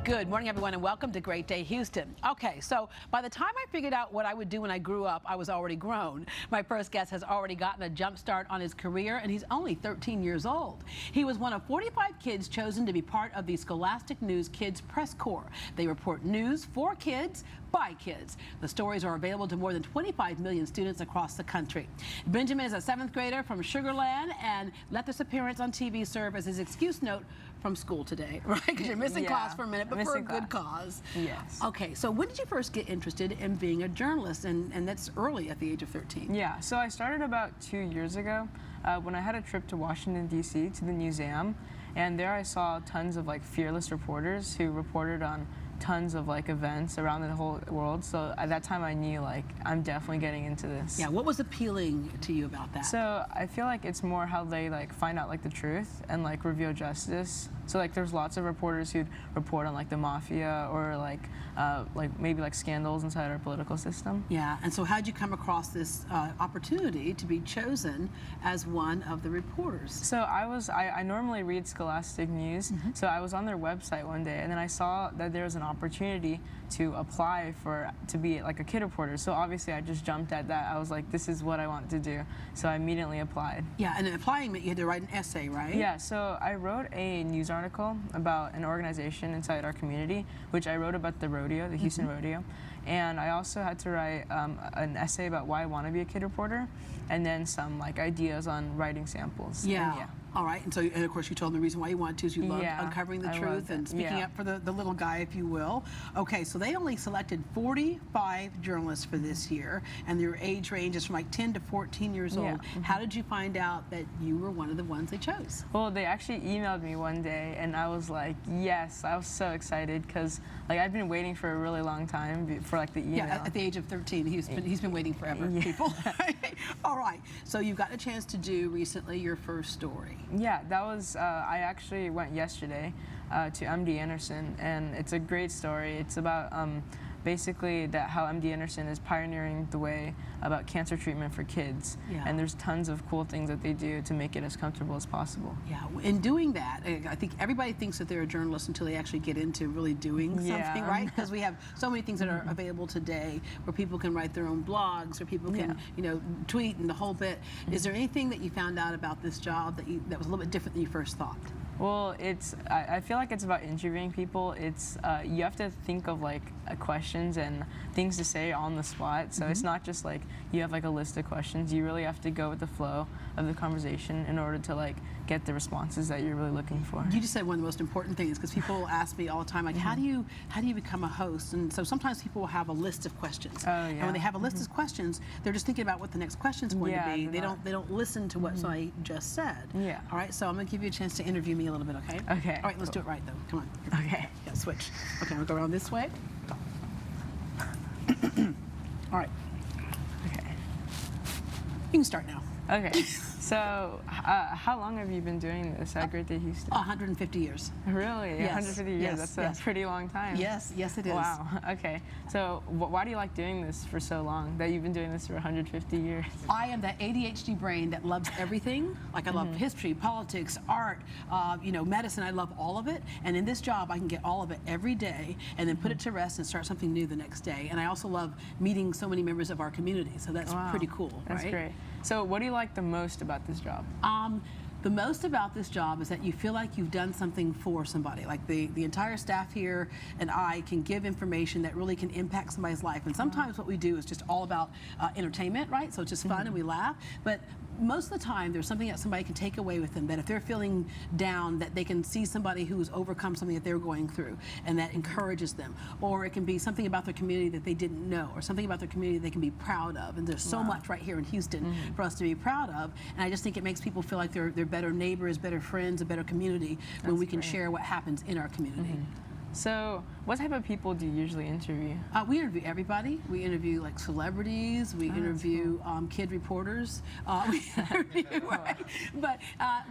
Good morning, everyone, and welcome to Great Day Houston. Okay, so by the time I figured out what I would do when I grew up, I was already grown. My first guest has already gotten a jump start on his career, and he's only 13 years old. He was one of 45 kids chosen to be part of the Scholastic News Kids Press Corps. They report news for kids, by kids. The stories are available to more than 25 million students across the country. Benjamin is a 7th grader from Sugar Land and let this appearance on TV serve as his excuse note from school today, right? Because you're missing class for a minute, but for a good cause. Yes. Okay, so when did you first get interested in being a journalist? And that's early at the age of 13. Yeah, so I started about 2 years ago when I had a trip to Washington, D.C. to the museum. And there I saw tons of fearless reporters who reported on tons of events around the whole world. So at that time I knew I'm definitely getting into this. Yeah, what was appealing to you about that? So I feel it's more how they find out the truth and reveal justice. So there's lots of reporters who'd report on the mafia or maybe scandals inside our political system. Yeah, and so how'd you come across this opportunity to be chosen as one of the reporters? So I normally read Scholastic News, so I was on their website one day and then I saw that there was an opportunity to apply to be a kid reporter. So obviously I just jumped at that. I was like, this is what I want to do. So I immediately applied. Yeah, and applying meant you had to write an essay, right? Yeah, so I wrote a news article about an organization inside our community, which I wrote about the rodeo, the Houston Rodeo. And I also had to write an essay about why I want to be a kid reporter, and then some ideas on writing samples. Yeah. And, all right, and of course you told them the reason why you wanted to is you loved uncovering the truth and speaking up for the little guy, if you will. Okay, so they only selected 45 journalists for this year, and their age range is from 10 to 14 years old. How did you find out that you were one of the ones they chose? Well, they actually emailed me one day, and I was like, yes, I was so excited because I've been waiting for a really long time for the email. Yeah, at the age of 13, he's been waiting forever, people. All right, so you've got a chance to do recently your first story. Yeah, that was, I actually went yesterday to MD Anderson, and it's a great story. It's about basically how MD Anderson is pioneering the way about cancer treatment for kids. Yeah. And there's tons of cool things that they do to make it as comfortable as possible. Yeah, in doing that, I think everybody thinks that they're a journalist until they actually get into really doing something, right? Because we have so many things that are available today where people can write their own blogs, or people can, tweet and the whole bit. Is there anything that you found out about this job that was a little bit different than you first thought? Well, I feel it's about interviewing people. It's you have to think of questions and things to say on the spot. So it's not just you have a list of questions. You really have to go with the flow of the conversation in order to get the responses that you're really looking for. You just said one of the most important things, because people ask me all the time, how do you become a host? And so sometimes people will have a list of questions. Oh, yeah. And when they have a list of questions, they're just thinking about what the next question is going to be. They don't listen to what somebody just said. Yeah. All right, so I'm going to give you a chance to interview me a little bit, okay? Okay. All right, let's do it right, though. Come on. Okay. Yeah, switch. Okay, I'll go around this way. All right. Okay. You can start now. Okay. So, how long have you been doing this at Great Day Houston? 150 years. Really? Yes. 150 years? Yes. That's a pretty long time. Yes, yes it is. Wow. Okay. So, why do you like doing this for so long, that you've been doing this for 150 years? I am that ADHD brain that loves everything. I love history, politics, art, medicine. I love all of it. And in this job, I can get all of it every day and then put it to rest and start something new the next day. And I also love meeting so many members of our community. So that's pretty cool, That's right? great. So what do you like the most about this job? The most about this job is that you feel like you've done something for somebody. The entire staff here and I can give information that really can impact somebody's life. And sometimes what we do is just all about entertainment, right? So it's just fun and we laugh. But most of the time, there's something that somebody can take away with them, that if they're feeling down, that they can see somebody who has overcome something that they're going through, and that encourages them. Or it can be something about their community that they didn't know, or something about their community they can be proud of. And there's so much right here in Houston for us to be proud of. And I just think it makes people feel like they're better neighbors, better friends, a better community when we can share what happens in our community. So, what type of people do you usually interview? We interview everybody. We interview celebrities. We interview kid reporters. But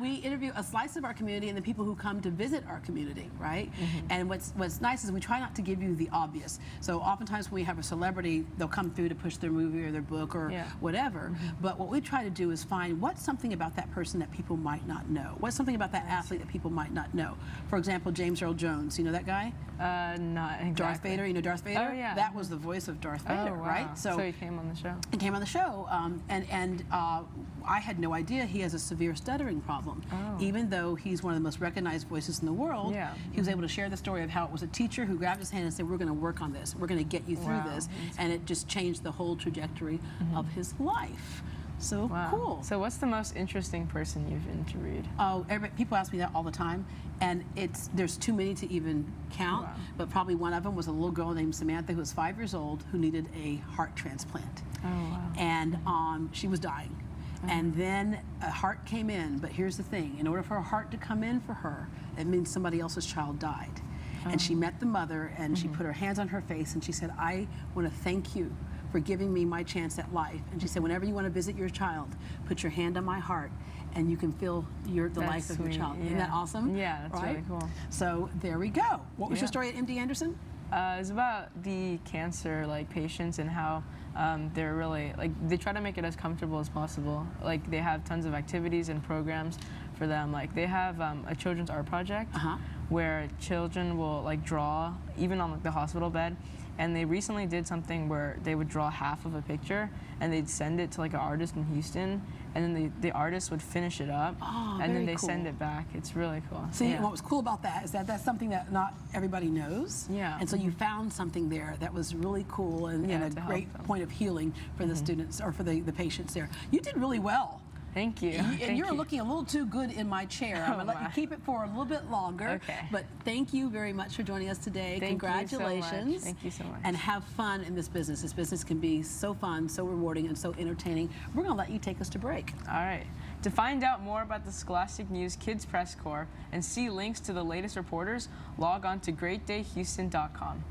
we interview a slice of our community and the people who come to visit our community, right? And what's nice is we try not to give you the obvious. So oftentimes when we have a celebrity, they'll come through to push their movie or their book or whatever. But what we try to do is find what's something about that person that people might not know. What's something about that athlete that people might not know. For example, James Earl Jones. You know that guy? guy? Not exactly. Darth Vader, you know Darth Vader? Oh, yeah. That was the voice of Darth Vader, Oh, wow. right? So he came on the show. He came on the show, and I had no idea he has a severe stuttering problem. Oh. Even though he's one of the most recognized voices in the world, Yeah. he was able to share the story of how it was a teacher who grabbed his hand and said, we're going to work on this. We're going to get you through Wow. this. And it just changed the whole trajectory of his life. So Wow. cool. So what's the most interesting person you've interviewed? Oh, people ask me that all the time, and there's too many to even count. Wow. But probably one of them was a little girl named Samantha who was 5 years old who needed a heart transplant, Oh, wow. and she was dying. And then a heart came in, but here's the thing: in order for a heart to come in for her, it means somebody else's child died. And she met the mother, and she put her hands on her face, and she said, "I want to thank you for giving me my chance at life." And she said, whenever you want to visit your child, put your hand on my heart and you can feel the That's life of your sweet, child. Isn't yeah. that awesome? Yeah, that's right? really cool. So there we go. What was your Yeah. story at MD Anderson? It's about the cancer patients and how they're really they try to make it as comfortable as possible. Like they have tons of activities and programs for them. Like they have a children's art project where children will draw even on the hospital bed. And they recently did something where they would draw half of a picture and they'd send it to an artist in Houston, and then the artist would finish it up, and then they send it back. It's really cool. See, yeah. what was cool about that is that that's something that not everybody knows. Yeah. And so you found something there that was really cool and Yeah, a to help great them. point of healing for the students or for the patients there. You did really well. Thank you. And Thank you're you. looking a little too good in my chair. I'm going to let you keep it for a little bit longer. Okay. But thank you very much for joining us today. Thank Congratulations. you so much. Thank you so much. And have fun in this business. This business can be so fun, so rewarding, and so entertaining. We're going to let you take us to break. All right. To find out more about the Scholastic News Kids Press Corps and see links to the latest reporters, log on to greatdayhouston.com.